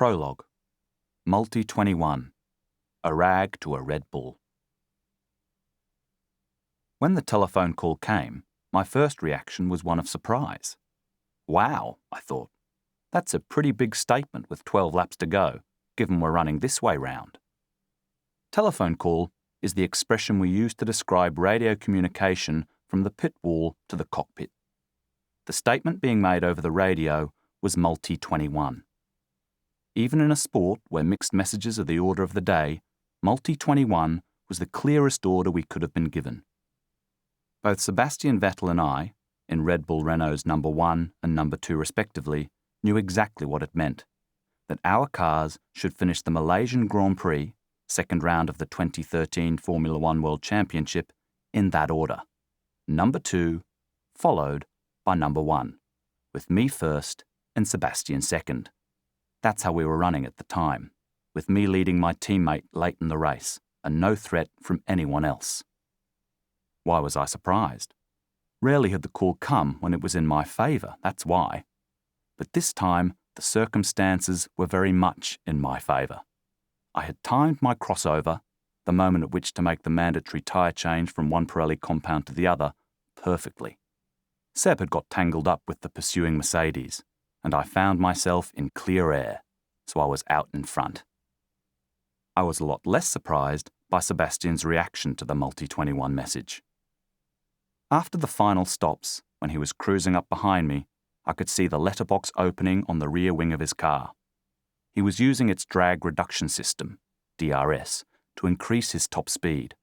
Prologue. Multi 21. A rag to a Red Bull. When the telephone call came, my first reaction was one of surprise. Wow, I thought. That's a pretty big statement with 12 laps to go, given we're running this way round. Telephone call is the expression we use to describe radio communication from the pit wall to the cockpit. The statement being made over the radio was multi 21. Even in a sport where mixed messages are the order of the day, multi 21 was the clearest order we could have been given. Both Sebastian Vettel and I, in Red Bull Renault's number 1 and number 2 respectively, knew exactly what it meant, that our cars should finish the Malaysian Grand Prix, second round of the 2013 Formula One World Championship, in that order. Number 2, followed by number 1, with me first and Sebastian second. That's how we were running at the time, with me leading my teammate late in the race, and no threat from anyone else. Why was I surprised? Rarely had the call come when it was in my favour, that's why. But this time, the circumstances were very much in my favour. I had timed my crossover, the moment at which to make the mandatory tyre change from one Pirelli compound to the other, perfectly. Seb had got tangled up with the pursuing Mercedes, and I found myself in clear air, so I was out in front. I was a lot less surprised by Sebastian's reaction to the multi 21 message. After the final stops, when he was cruising up behind me, I could see the letterbox opening on the rear wing of his car. He was using its drag reduction system, DRS, to increase his top speed.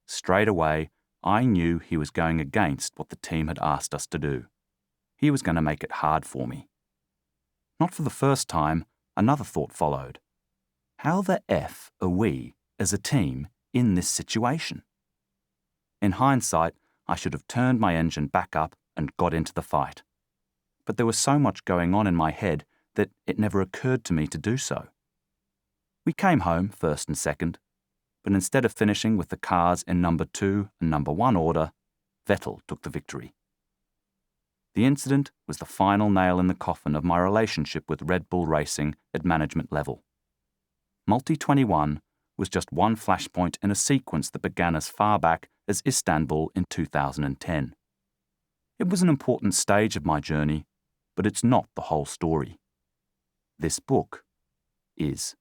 Straight away, I knew he was going against what the team had asked us to do. He was going to make it hard for me. Not for the first time, another thought followed. How the F are we, as a team, in this situation? In hindsight, I should have turned my engine back up and got into the fight. But there was so much going on in my head that it never occurred to me to do so. We came home first and second, but instead of finishing with the cars in number 2 and number 1 order, Vettel took the victory. The incident was the final nail in the coffin of my relationship with Red Bull Racing at management level. Multi 21 was just one flashpoint in a sequence that began as far back as Istanbul in 2010. It was an important stage of my journey, but it's not the whole story. This book is.